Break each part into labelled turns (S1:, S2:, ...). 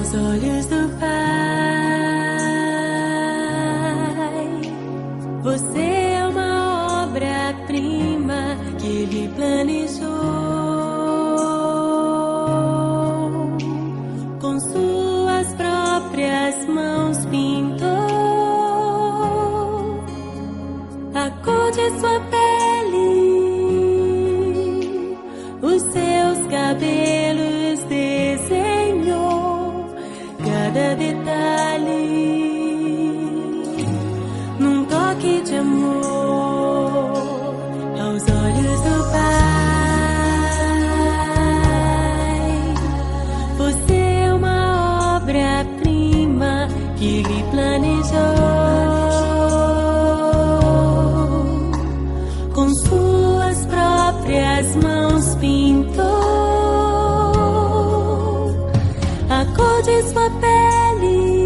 S1: aos olhos do Pai. Você é uma obra-prima que Ele planejou, com suas próprias mãos pintou a cor de sua pele, os seus cabelos desenhou, cada detalhe num toque de amor aos olhos do Pai. Você é uma obra-prima que Ele planejou, com suas próprias mãos pintou a cor de sua pele,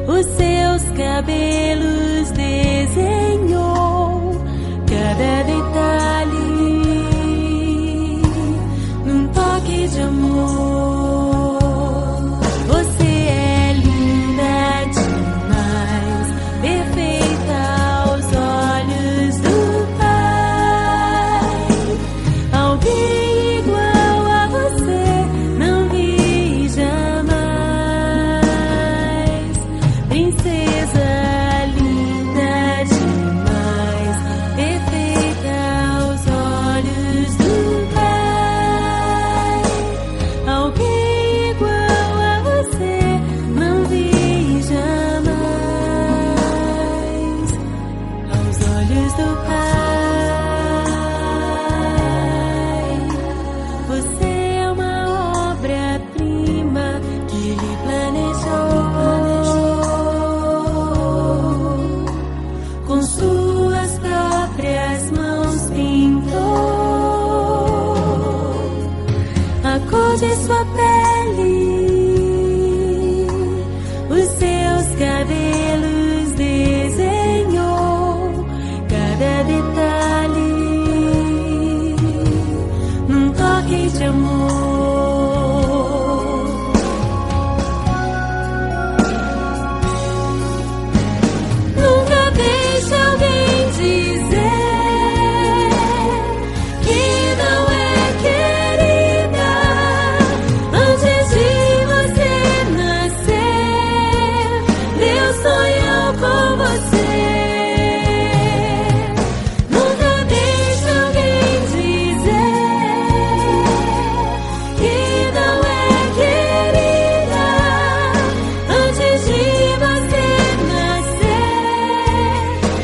S1: os seus cabelos desenhou, cada detalhe num toque de amor. Você é linda demais, perfeita aos olhos do Pai. Alguém igual a você não vi jamais. Princesa linda demais, perfeita aos olhos do Pai. Alguém igual a você não vi jamais aos olhos do Pai. Você é uma obra-prima que Ele planejou, com suas próprias mãos pintou a cor de sua pele, os seus cabelos desenhou, cada detalhe num toque de amor. Nunca deixe alguém dizer que não é querida antes de você nascer. Deus sonhou com você. Nunca deixe alguém dizer que não é querida antes de você nascer.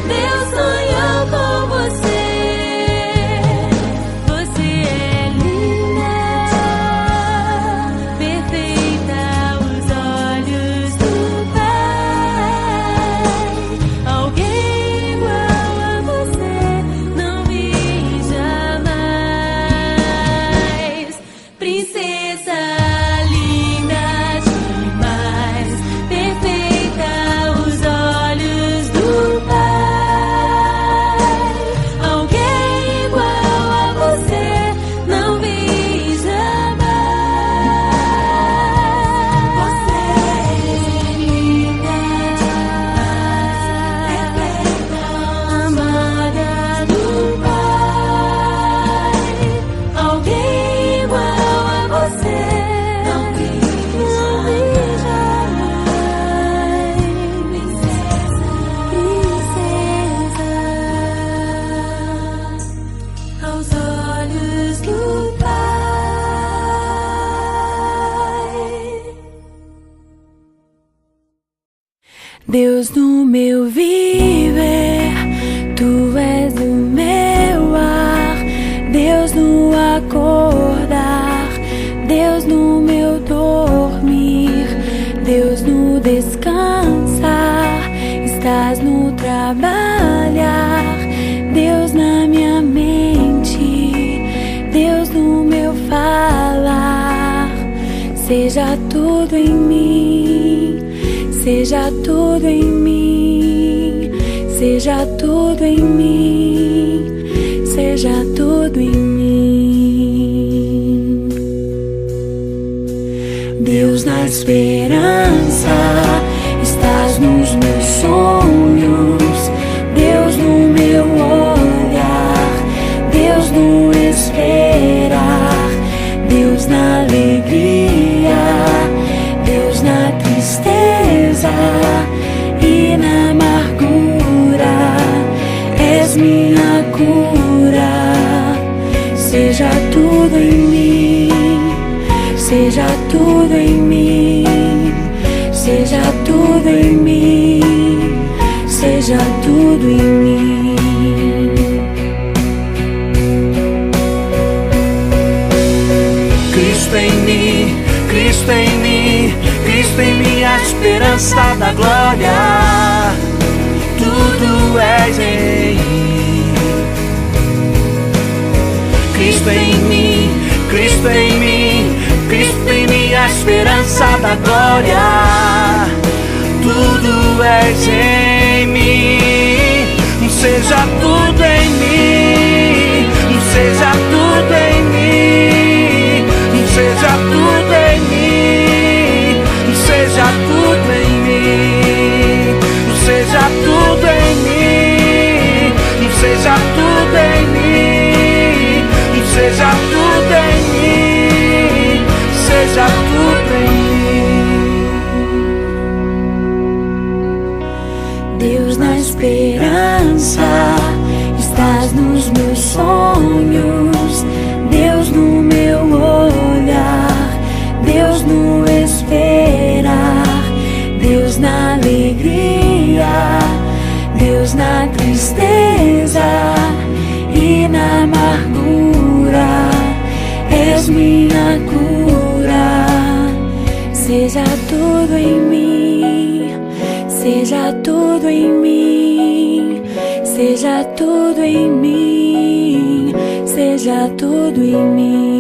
S1: Deus sonhou com você. Você é linda, perfeita aos olhos do Pai. Alguém igual a você não vi jamais. Princesa linda demais, perfeita aos olhos do Pai. Alguém igual a você não vi jamais. Você é linda demais, perfeita, amada do Pai. Alguém igual a você não vi jamais. Princesa aos olhos do Pai. Deus no meu viver, Tu és o meu ar. Deus no acordar, Deus no meu dormir, Deus no descansar, estás no trabalhar, Deus na minha mente, Deus no meu falar. Seja tudo em mim, seja tudo em mim, seja tudo em mim, seja tudo em mim. Deus na esperança, estás nos meus sonhos, Deus no meu olhar, Deus no esperar, Deus na alegria, Deus na tristeza e na amargura, és minha cura. Seja tudo em mim, seja tudo em mim, seja tudo em mim, seja tudo em mim.
S2: Cristo em mim, Cristo em mim, Cristo em mim, a esperança da glória. Tudo és em mim. Cristo em mim, Cristo em mim, Cristo em mim, a esperança da glória. Tudo és em mim. Seja tudo em mim, seja tudo em mim, seja tudo em mim, seja tudo em mim, seja tudo em mim, seja tudo em mim, seja tudo em mim, seja tudo em mim.
S1: Deus na esperança, estás nos meus sonhos, Deus no meu olhar, Deus no esperar, Deus na alegria, Deus na tristeza e na amargura, és minha cura. Seja tudo em mim, seja tudo em mim, seja tudo em mim, seja tudo em mim.